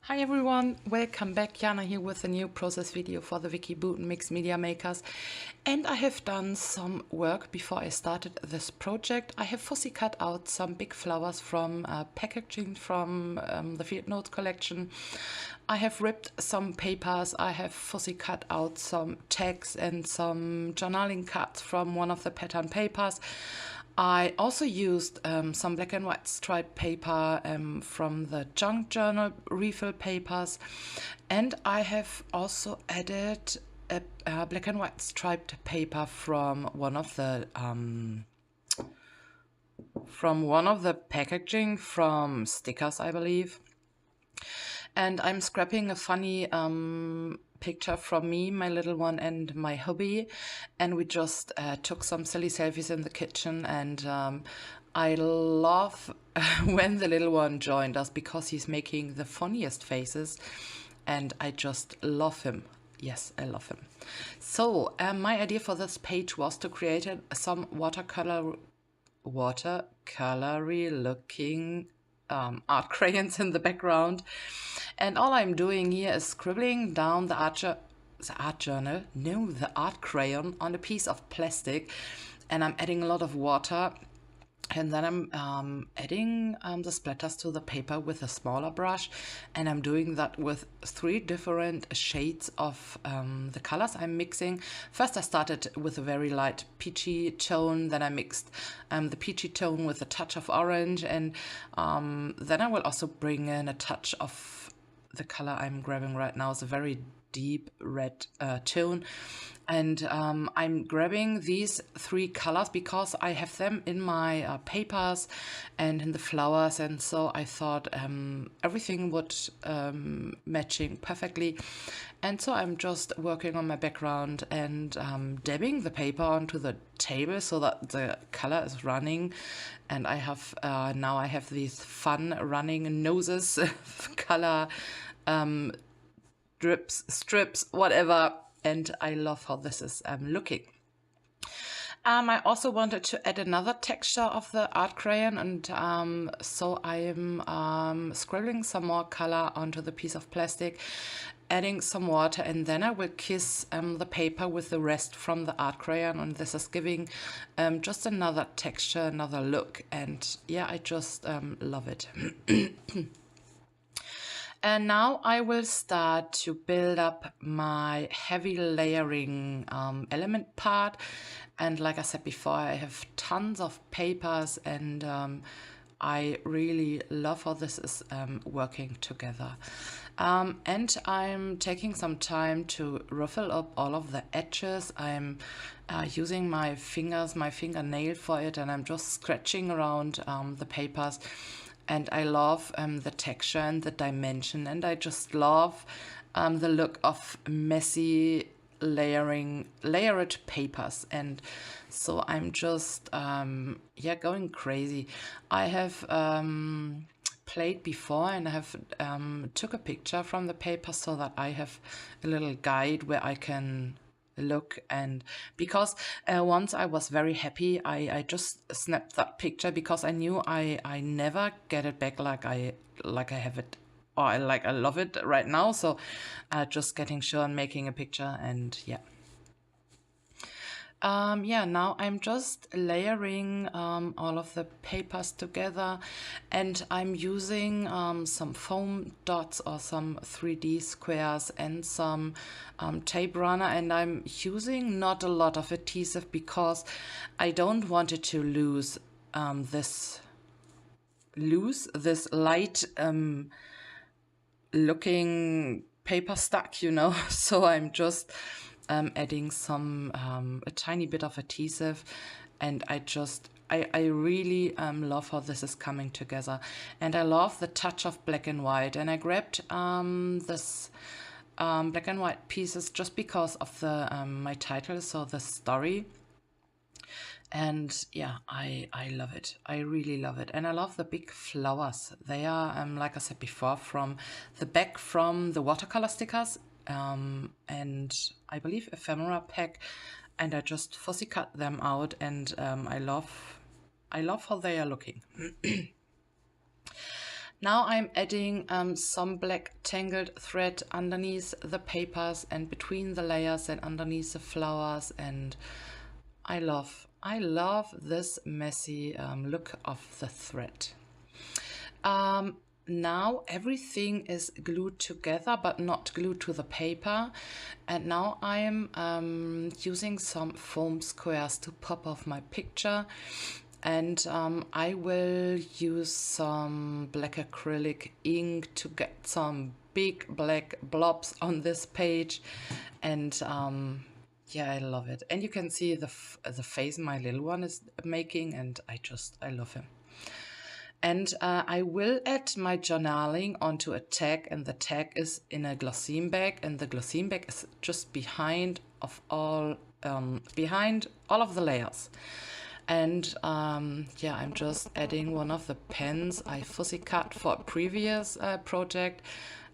Hi everyone, welcome back. Jana here with a new process video for the Vicki Boutin Mixed Media Makers. And I have done some work before I started this project. I have fussy cut out some big flowers from packaging from the Field Notes collection. I have ripped some papers. I have fussy cut out some tags and some journaling cards from one of the pattern papers. I also used some black and white striped paper from the junk journal refill papers, and I have also added a black and white striped paper from one of the packaging from stickers, I believe. And I'm scrapping a funny picture from me, my little one, and my hubby, and we just took some silly selfies in the kitchen. And I love when the little one joined us because he's making the funniest faces, and I just love him. Yes, I love him. So my idea for this page was to create some watercolory looking art crayons in the background. And all I'm doing here is scribbling down the art crayon on a piece of plastic, and I'm adding a lot of water, and then I'm adding the splatters to the paper with a smaller brush, and I'm doing that with 3 different shades of the colors I'm mixing. First I started with a very light peachy tone, then I mixed the peachy tone with a touch of orange, and then I will also bring in a touch of the color I'm grabbing right now. Is a very deep red tone, and I'm grabbing these 3 colors because I have them in my papers and in the flowers, and so I thought everything would matching perfectly. And so I'm just working on my background and dabbing the paper onto the table so that the color is running, and I have now I have these fun running noses color drips, strips, whatever, and I love how this is looking. I also wanted to add another texture of the art crayon, and so I am scribbling some more color onto the piece of plastic, adding some water, and then I will kiss the paper with the rest from the art crayon, and this is giving just another texture, another look, and yeah, I just love it. And now I will start to build up my heavy layering element part. And like I said before, I have tons of papers, and I really love how this is working together. And I'm taking some time to ruffle up all of the edges. I'm using my fingers, my fingernail for it, and I'm just scratching around the papers. And I love the texture and the dimension, and I just love the look of messy layered papers. And so I'm just yeah, going crazy. I have played before, and I have took a picture from the paper so that I have a little guide where I can look. And because once I was very happy, I just snapped that picture because I knew I never get it back like I have it, or I love it right now. So just getting sure and making a picture, and yeah. Yeah, now I'm just layering all of the papers together, and I'm using some foam dots or some 3D squares and some tape runner, and I'm using not a lot of adhesive because I don't want it to lose this light looking paper stack, you know. So I'm just adding some a tiny bit of adhesive, and I really love how this is coming together, and I love the touch of black and white. And I grabbed this black and white pieces just because of the my title, so the story. And yeah, I love it. I really love it. And I love the big flowers. They are, like I said before, from the back from the watercolor stickers, and I believe ephemera pack. And I just fussy cut them out, and I love how they are looking. Now I'm adding some black tangled thread underneath the papers and between the layers and underneath the flowers, and I love this messy look of the thread. Now everything is glued together but not glued to the paper, and now I am using some foam squares to pop off my picture, and I will use some black acrylic ink to get some big black blobs on this page, and yeah, I love it. And you can see the face my little one is making, and I love him. And I will add my journaling onto a tag, and the tag is in a glossine bag, and the glossine bag is just behind all of the layers. And yeah, I'm just adding one of the pens I fussy cut for a previous project.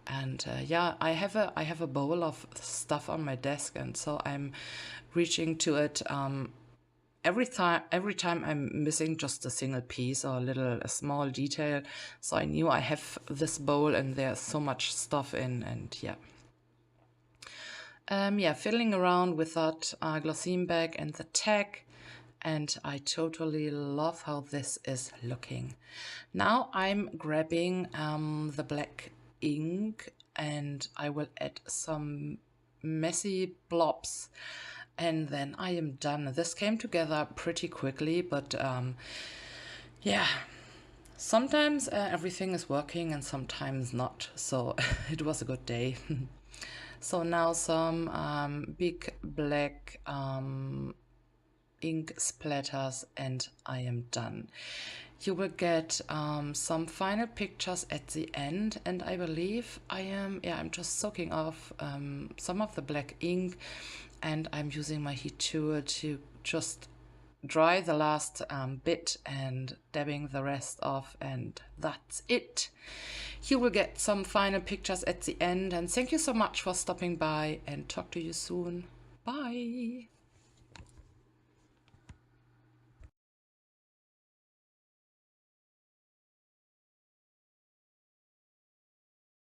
And yeah, I have a bowl of stuff on my desk, and so I'm reaching to it every time I'm missing just a single piece or a small detail. So I knew I have this bowl and there's so much stuff in, and yeah. Yeah, fiddling around with that glossine bag and the tag, and I totally love how this is looking. Now I'm grabbing the black ink, and I will add some messy blobs, and then I am done. This came together pretty quickly, but yeah, sometimes everything is working and sometimes not, so it was a good day. So now some big black ink splatters, and I am done. You will get some final pictures at the end, and I believe I'm just soaking off some of the black ink, and I'm using my heat tool to just dry the last bit and dabbing the rest off, and that's it. You will get some final pictures at the end, and thank you so much for stopping by, and talk to you soon. Bye.